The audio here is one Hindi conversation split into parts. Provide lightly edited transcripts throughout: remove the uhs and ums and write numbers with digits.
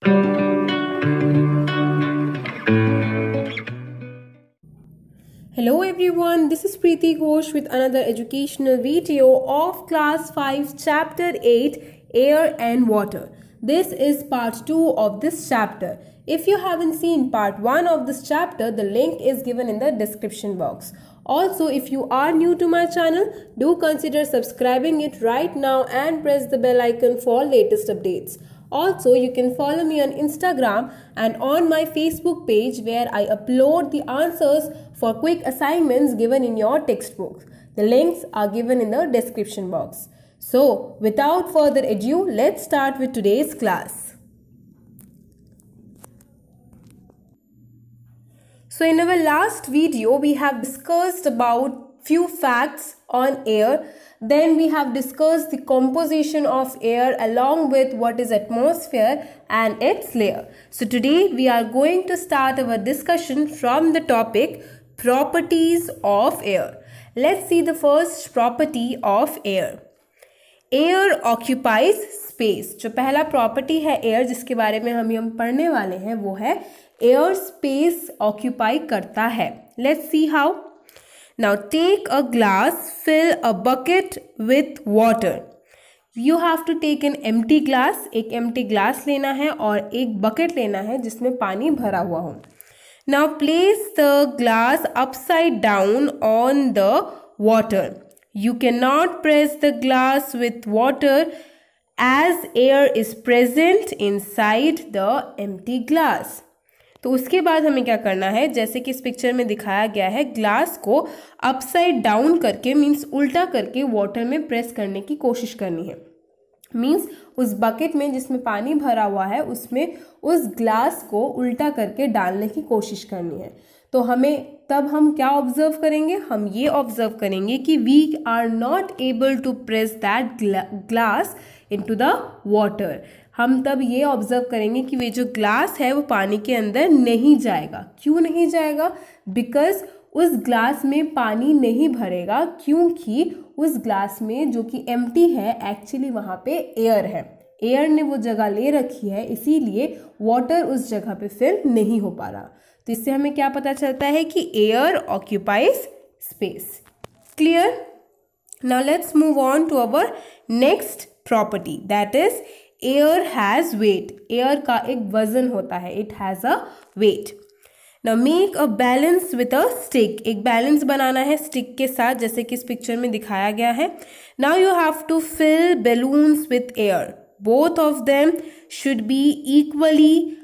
Hello everyone, this is Preeti Ghosh with another educational video of class 5 chapter 8 Air and Water. This is part 2 of this chapter. If you haven't seen part 1 of this chapter, the link is given in the description box. Also, if you are new to my channel, do consider subscribing it right now and press the bell icon for latest updates. Also, you can follow me on Instagram and on my Facebook page where I upload the answers for quick assignments given in your textbook. The links are given in the description box. So, without further ado, let's start with today's class. So, in our last video, we have discussed about few facts on air. Then we have discussed the composition of air along with what is atmosphere and its layer. So today we are going to start our discussion from the topic properties of air. Let's see the first property of air. Air occupies space. जो पहला प्रॉपर्टी है एयर जिसके बारे में हम पढ़ने वाले हैं वो है एयर स्पेस ऑक्यूपाई करता है. Let's see how. Now take a glass, fill a bucket with water. You have to take an empty glass. एक empty glass लेना है और एक bucket लेना है जिसमें पानी भरा हुआ हो. Now place the glass upside down on the water. You cannot press the glass with water as air is present inside the empty glass. तो उसके बाद हमें क्या करना है, जैसे कि इस पिक्चर में दिखाया गया है, ग्लास को अपसाइड डाउन करके मीन्स उल्टा करके वाटर में प्रेस करने की कोशिश करनी है. मीन्स उस बकेट में जिसमें पानी भरा हुआ है उसमें उस ग्लास को उल्टा करके डालने की कोशिश करनी है. तो हम क्या ऑब्जर्व करेंगे, हम ये ऑब्जर्व करेंगे कि we are not able to press that glass into the water. हम तब ये ऑब्जर्व करेंगे कि वे जो ग्लास है वो पानी के अंदर नहीं जाएगा. क्यों नहीं जाएगा? बिकॉज उस ग्लास में पानी नहीं भरेगा, क्योंकि उस ग्लास में जो कि एम्प्टी है एक्चुअली वहाँ पे एयर है. एयर ने वो जगह ले रखी है, इसीलिए वाटर उस जगह पे फिल नहीं हो पा रहा. तो इससे हमें क्या पता चलता है कि air occupies space. Clear? Now let's move on to our next property, that is air has weight. Air का एक वजन होता है, it has a weight. Now make a balance with a stick. एक बैलेंस बनाना है स्टिक के साथ, जैसे कि इस पिक्चर में दिखाया गया है. Now you have to fill balloons with air. Both of them should be equally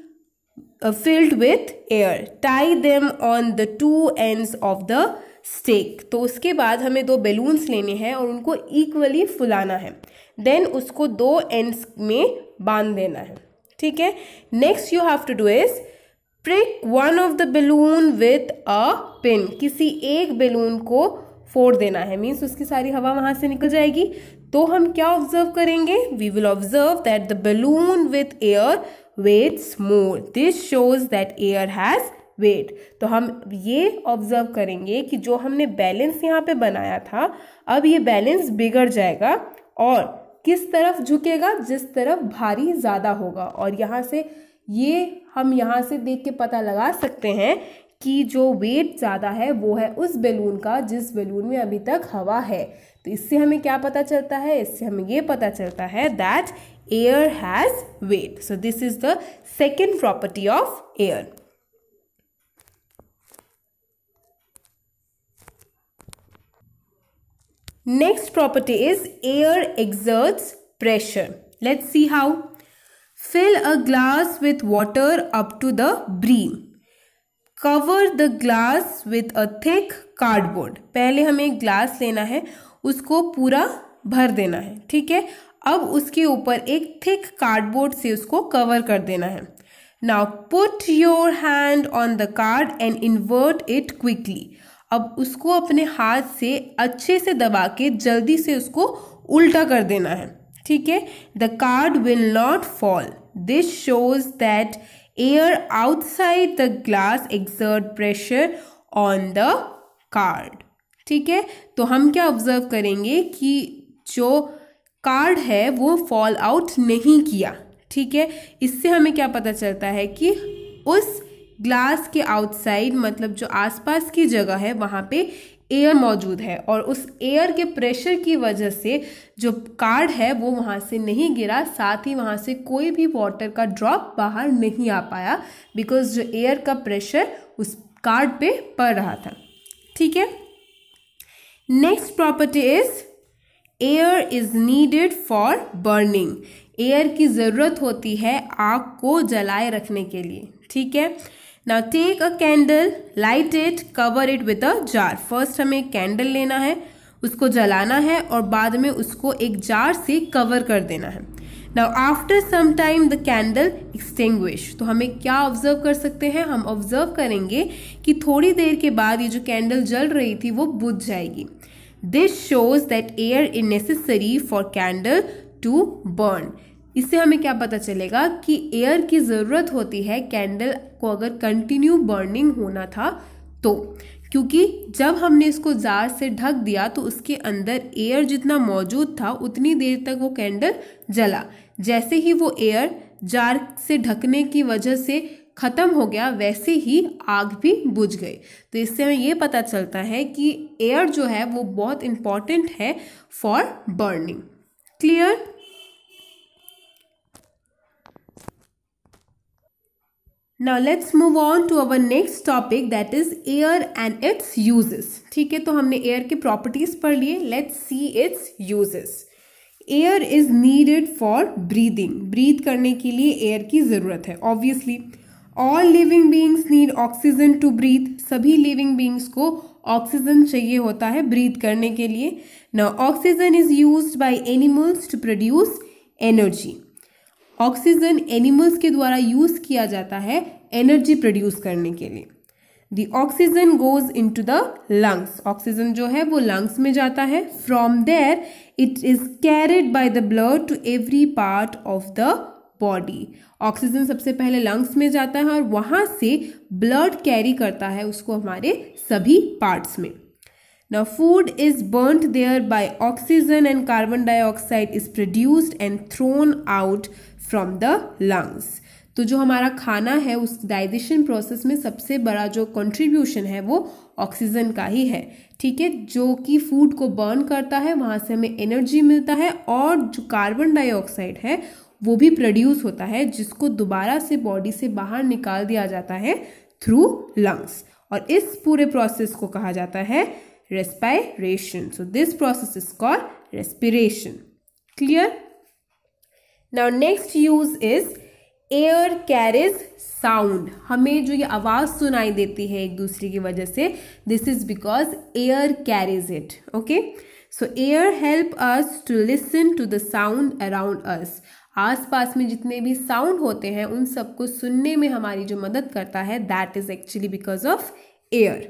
filled with air. Tie them on the two ends of the stick. तो उसके बाद हमें दो बैलून्स लेने हैं और उनको इक्वली फुलाना है. देन उसको दो एंड्स में बांध देना है. ठीक है. Next you have to do is prick one of the balloon with a pin. किसी एक बैलून को फोड़ देना है, मीन्स उसकी सारी हवा वहां से निकल जाएगी. तो हम क्या ऑब्जर्व करेंगे? We will observe that the balloon with air weighs more. This shows that air has weight. तो हम ये ऑब्जर्व करेंगे कि जो हमने बैलेंस यहाँ पे बनाया था, अब ये बैलेंस बिगड़ जाएगा और किस तरफ झुकेगा? जिस तरफ भारी ज़्यादा होगा. और यहाँ से हम यहाँ से देख के पता लगा सकते हैं कि जो वेट ज़्यादा है वो है उस बैलून का जिस बैलून में अभी तक हवा है. तो इससे हमें क्या पता चलता है? इससे हमें ये पता चलता है that air has weight. So this is the second property of air. Next property is air exerts pressure. Let's see how. Fill a glass with water up to the brim. Cover the glass with a thick cardboard. पहले हमें एक ग्लास लेना है, उसको पूरा भर देना है. ठीक है. अब उसके ऊपर एक थिक कार्डबोर्ड से उसको कवर कर देना है. Now put your hand on the card and invert it quickly. अब उसको अपने हाथ से अच्छे से दबा के जल्दी से उसको उल्टा कर देना है. ठीक है. The card will not fall. This shows that air outside the glass exert pressure on the card. ठीक है. तो हम क्या ऑब्जर्व करेंगे कि जो कार्ड है वो फॉल आउट नहीं किया. ठीक है। इससे हमें क्या पता चलता है कि उस ग्लास के आउटसाइड मतलब जो आसपास की जगह है वहाँ पे एयर मौजूद है और उस एयर के प्रेशर की वजह से जो कार्ड है वो वहाँ से नहीं गिरा, साथ ही वहाँ से कोई भी वाटर का ड्रॉप बाहर नहीं आ पाया बिकॉज जो एयर का प्रेशर उस कार्ड पे पड़ रहा था। ठीक है। Next property is air is needed for burning. Air की ज़रूरत होती है आग को जलाए रखने के लिए। ठीक है। Now take a candle, light it, cover it with a jar. First हमें एक कैंडल लेना है, उसको जलाना है और बाद में उसको एक जार से कवर कर देना है। Now after some time the candle extinguish. तो हमें क्या ऑब्जर्व कर सकते हैं? हम ऑब्जर्व करेंगे कि थोड़ी देर के बाद ये जो कैंडल जल रही थी वो बुझ जाएगी। This shows that air is necessary for candle to burn. इससे हमें क्या पता चलेगा कि एयर की ज़रूरत होती है कैंडल को अगर कंटिन्यू बर्निंग होना था तो, क्योंकि जब हमने इसको जार से ढक दिया तो उसके अंदर एयर जितना मौजूद था उतनी देर तक वो कैंडल जला। जैसे ही वो एयर जार से ढकने की वजह से ख़त्म हो गया वैसे ही आग भी बुझ गई। तो इससे हमें ये पता चलता है कि एयर जो है वो बहुत इंपॉर्टेंट है for burning. Clear? Now let's move on to our next topic that is air and its uses. ठीक है, तो हमने एयर के प्रॉपर्टीज पढ़ लिए। Let's see its uses. Air is needed for breathing. Breathe करने के लिए एयर की ज़रूरत है obviously. All living beings need oxygen to breathe. सभी living beings को ऑक्सीजन चाहिए होता है ब्रीथ करने के लिए। Now oxygen is used by animals to produce energy. Oxygen animals के द्वारा यूज किया जाता है एनर्जी प्रोड्यूस करने के लिए। The oxygen goes into the lungs. Oxygen जो है वो लंग्स में जाता है। From there it is carried by the blood to every part of the body. Oxygen सबसे पहले लंग्स में जाता है और वहां से ब्लड कैरी करता है उसको हमारे सभी पार्ट्स में। Now food is burnt there by oxygen and carbon dioxide is produced and thrown out from the lungs. तो जो हमारा खाना है उस डाइजेशन प्रोसेस में सबसे बड़ा जो कंट्रीब्यूशन है वो ऑक्सीजन का ही है। ठीक है, जो कि फूड को बर्न करता है, वहाँ से हमें एनर्जी मिलता है और जो कार्बन डाइऑक्साइड है वो भी प्रोड्यूस होता है जिसको दोबारा से बॉडी से बाहर निकाल दिया जाता है थ्रू लंग्स। और इस पूरे प्रोसेस को कहा जाता है respiration. So this process is called respiration. Clear? Now next use is air carries sound. हमें जो ये आवाज सुनाई देती है एक दूसरे की वजह से, this is because air carries it. Okay? So air help us to listen to the sound around us. आसपास में जितने भी साउंड होते हैं उन सबको सुनने में हमारी जो मदद करता है that is actually because of air.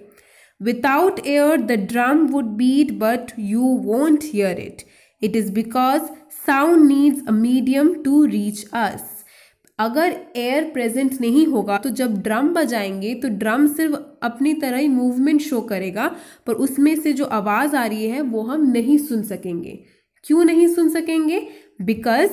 Without air, the drum would beat, but you won't hear it. It is because sound needs a medium to reach us. अगर एयर प्रेजेंट नहीं होगा तो जब ड्रम बजाएंगे तो ड्रम सिर्फ अपनी तरह ही मूवमेंट शो करेगा, पर उसमें से जो आवाज़ आ रही है वो हम नहीं सुन सकेंगे। क्यों नहीं सुन सकेंगे? बिकॉज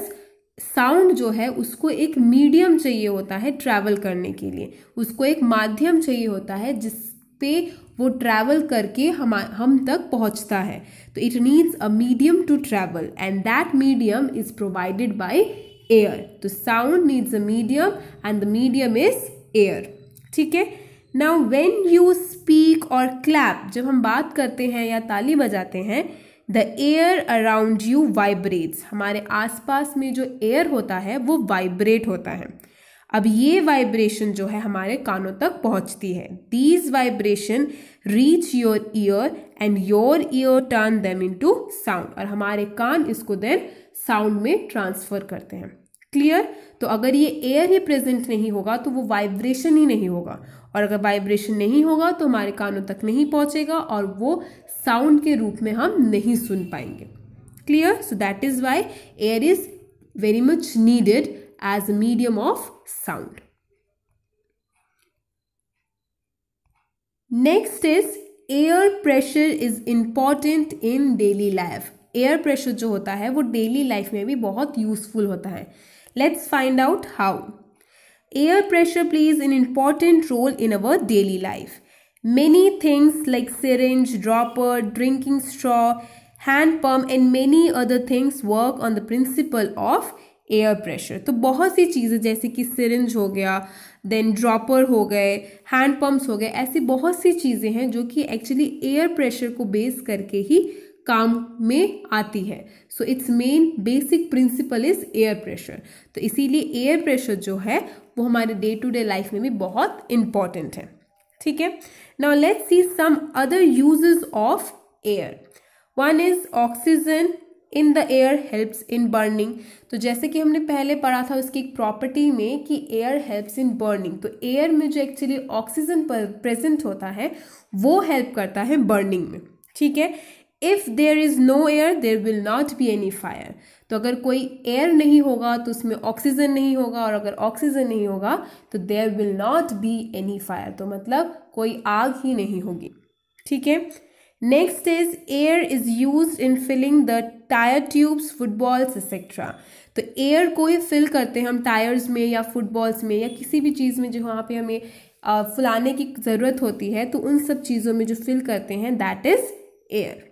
साउंड जो है उसको एक मीडियम चाहिए होता है ट्रैवल करने के लिए, उसको एक माध्यम चाहिए होता है जिस पे वो ट्रैवल करके हम तक पहुंचता है। तो it needs a medium to travel and that medium is provided by air. तो sound needs a medium and the medium is air. ठीक है। Now when you speak or clap, जब हम बात करते हैं या ताली बजाते हैं, the air around you vibrates. हमारे आसपास में जो एयर होता है वो वाइब्रेट होता है। अब ये वाइब्रेशन जो है हमारे कानों तक पहुंचती है। These vibration reach your year and your year turn them into sound. और हमारे कान इसको देन साउंड में ट्रांसफर करते हैं। क्लियर? तो अगर ये एयर ही प्रेजेंट नहीं होगा तो वो वाइब्रेशन ही नहीं होगा, और अगर वाइब्रेशन नहीं होगा तो हमारे कानों तक नहीं पहुंचेगा और वो साउंड के रूप में हम नहीं सुन पाएंगे। Clear? So that is why air is very much needed as a medium of sound. Next is air pressure is important in daily life. Air pressure जो होता है वो daily life में भी बहुत useful होता है। Let's find out how. Air pressure plays an important role in our daily life. Many things like syringe, dropper, drinking straw, hand pump and many other things work on the principle of air pressure. तो बहुत सी चीज़ें जैसे कि सिरिंज हो गया, देन ड्रॉपर हो गए, हैंड पंप्स हो गए, ऐसी बहुत सी चीज़ें हैं जो कि एक्चुअली एयर प्रेशर को बेस करके ही काम में आती है. So it's main basic principle is air pressure. तो इसीलिए एयर प्रेशर जो है वो हमारे डे टू डे लाइफ में भी बहुत इंपॉर्टेंट है. ठीक है. Now let's see some other uses of air. One is oxygen in the air helps in burning. तो जैसे कि हमने पहले पढ़ा था उसकी एक प्रॉपर्टी में कि एयर हेल्प्स इन बर्निंग. तो एयर में जो एक्चुअली ऑक्सीजन प्रेजेंट होता है वो हेल्प करता है बर्निंग में. ठीक है. If there is no air there will not be any fire. तो अगर कोई एयर नहीं होगा तो उसमें ऑक्सीजन नहीं होगा, और अगर ऑक्सीजन नहीं होगा तो there will not be any fire. तो मतलब कोई आग ही नहीं होगी. ठीक है. Next is air is used in filling the tyre tubes, footballs etcetera. तो एयर को ही फिल करते हैं हम टायर्स में या फुटबॉल्स में या किसी भी चीज़ में जो वहाँ पे हमें फुलाने की ज़रूरत होती है, तो उन सब चीज़ों में जो फिल करते हैं दैट इज एयर.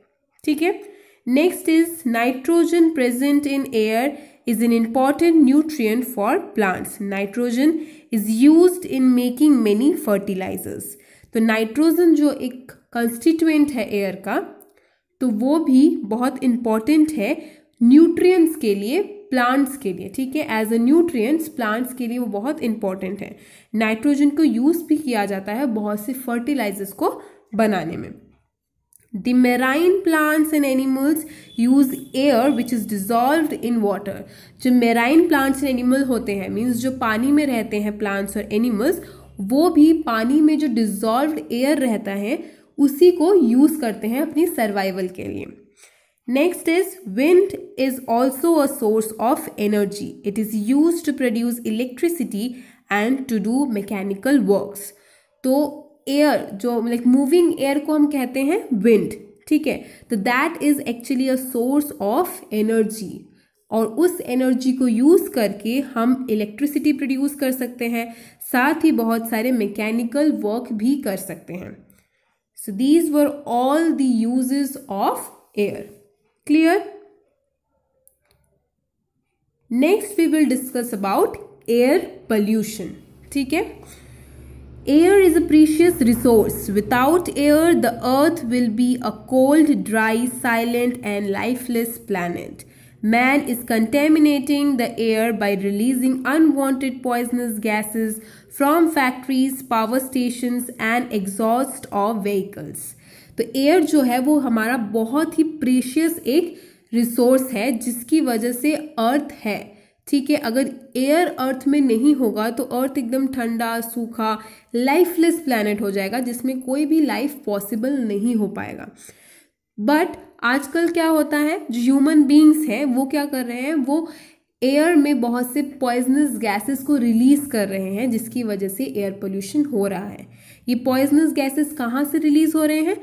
ठीक है. Next is nitrogen present in air is an important nutrient for plants. Nitrogen is used in making many fertilizers. तो नाइट्रोजन जो एक कंस्टिट्यूएंट है एयर का, तो वो भी बहुत इंपॉर्टेंट है न्यूट्रिएंट्स के लिए, प्लांट्स के लिए. ठीक है. एज अ न्यूट्रिएंट्स प्लांट्स के लिए वो बहुत इंपॉर्टेंट है. नाइट्रोजन को यूज भी किया जाता है बहुत से फर्टिलाइजर्स को बनाने में. The marine plants and animals use air which is dissolved in water. जो marine plants and animal होते हैं मीन्स जो पानी में रहते हैं plants और animals, वो भी पानी में जो dissolved air रहता है उसी को यूज करते हैं अपनी सर्वाइवल के लिए. Next is wind is also a source of energy. It is used to produce electricity and to do mechanical works. तो एयर जो लाइक मूविंग एयर को हम कहते हैं विंड. ठीक है. तो that is actually a source of energy, और उस एनर्जी को यूज करके हम इलेक्ट्रिसिटी प्रोड्यूस कर सकते हैं, साथ ही बहुत सारे मैकेनिकल वर्क भी कर सकते हैं. So these were all the uses of air. Clear. Next we will discuss about air pollution. ठीक है. Air is a precious resource. Without air, the earth will be a cold, dry, silent and lifeless planet. Man is contaminating the air by releasing unwanted poisonous gases from factories, power stations and exhaust of vehicles. तो air जो है वो हमारा बहुत ही प्रीशियस एक रिसोर्स है जिसकी वजह से अर्थ है. ठीक है. अगर एयर अर्थ में नहीं होगा तो अर्थ एकदम ठंडा, सूखा, लाइफलेस प्लैनेट हो जाएगा जिसमें कोई भी लाइफ पॉसिबल नहीं हो पाएगा. बट आजकल क्या होता है, जो ह्यूमन बीइंग्स हैं वो क्या कर रहे हैं, वो एयर में बहुत से पॉइजनस गैसेस को रिलीज कर रहे हैं जिसकी वजह से एयर पोल्यूशन हो रहा है. ये पॉइजनस गैसेस कहाँ से रिलीज हो रहे हैं,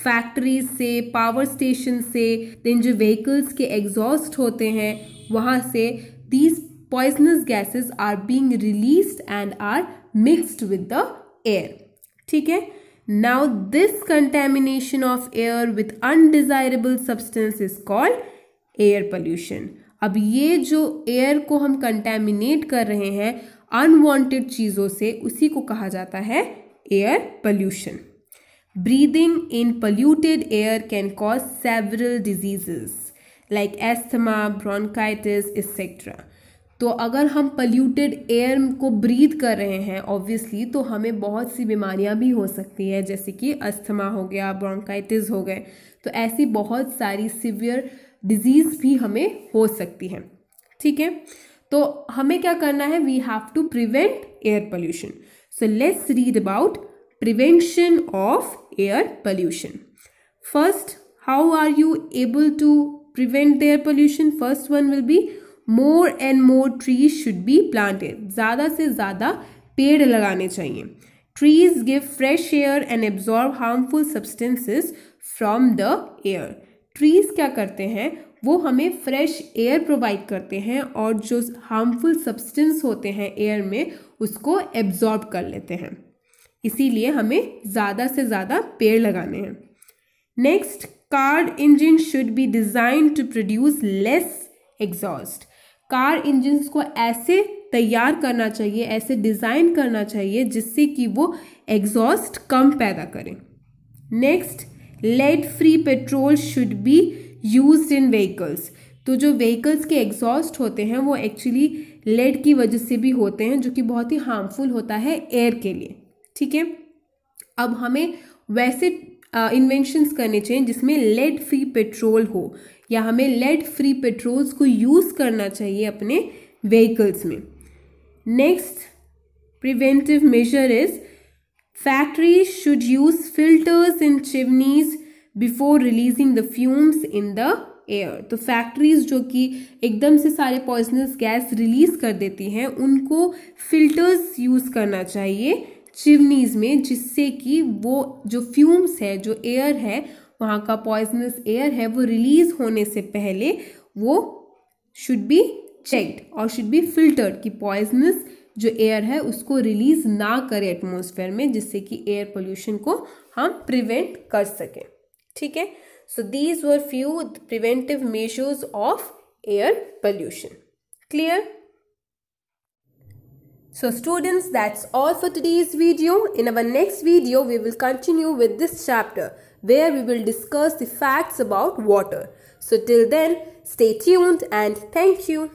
फैक्ट्रीज से, पावर स्टेशन से, देन जो व्हीकल्स के एग्जॉस्ट होते हैं वहाँ से. These poisonous gases are being released and are mixed with the air. ठीक है. Now this contamination of air with undesirable substance is called air pollution. अब ये जो एयर को हम कंटेमिनेट कर रहे हैं अनवांटेड चीज़ों से, उसी को कहा जाता है air pollution. Breathing in polluted air can cause several diseases like asthma, bronchitis, etc. तो अगर हम पोल्यूटेड एयर को ब्रीथ कर रहे हैं ऑब्वियसली तो हमें बहुत सी बीमारियां भी हो सकती है, जैसे कि अस्थमा हो गया, ब्रोंकाइटिस हो गए. तो ऐसी बहुत सारी सिवियर डिजीज भी हमें हो सकती है. ठीक है. तो हमें क्या करना है, we have to prevent air pollution. So let's read about prevention of air pollution. First, how are you able to prevent air pollution? First one will be more and more trees should be planted. ज़्यादा से ज़्यादा पेड़ लगाने चाहिए. Trees give fresh air and absorb harmful substances from the air. Trees क्या करते हैं, वो हमें फ्रेश एयर प्रोवाइड करते हैं और जो हार्मफुल सब्सटेंस होते हैं एयर में उसको एब्जॉर्ब कर लेते हैं। इसीलिए हमें ज़्यादा से ज़्यादा पेड़ लगाने हैं। Next, car engine should be design to produce less exhaust. Car engines को ऐसे तैयार करना चाहिए, ऐसे डिज़ाइन करना चाहिए जिससे कि वो एग्जॉस्ट कम पैदा करें। Next, lead free petrol should be used in vehicles. तो जो व्हीकल्स के एग्जॉस्ट होते हैं वो एक्चुअली लेड की वजह से भी होते हैं, जो कि बहुत ही हार्मफुल होता है एयर के लिए। ठीक है, अब हमें वैसे इन्वेंशंस करने चाहिए जिसमें लेड फ्री पेट्रोल हो, या हमें लेड फ्री पेट्रोल्स को यूज़ करना चाहिए अपने व्हीकल्स में। Next preventive measure is factories should use filters in chimneys before releasing the fumes in the air. तो फैक्ट्रीज जो कि एकदम से सारे पॉइजनस गैस रिलीज कर देती हैं, उनको फिल्टर्स यूज करना चाहिए चिमनीज में, जिससे कि वो जो फ्यूम्स है, जो एयर है, वहाँ का पॉइजनस एयर है, वो रिलीज होने से पहले वो शुड बी चेक्ड और शुड बी फिल्टर्ड कि पॉइजनस जो एयर है उसको रिलीज ना करे एटमॉस्फेयर में, जिससे कि एयर पोल्यूशन को हम प्रिवेंट कर सकें। ठीक है, सो these were few preventive measures of air pollution. Clear? So students, that's all for today's video. In our next video, we will continue with this chapter where we will discuss the facts about water. So till then, stay tuned and thank you.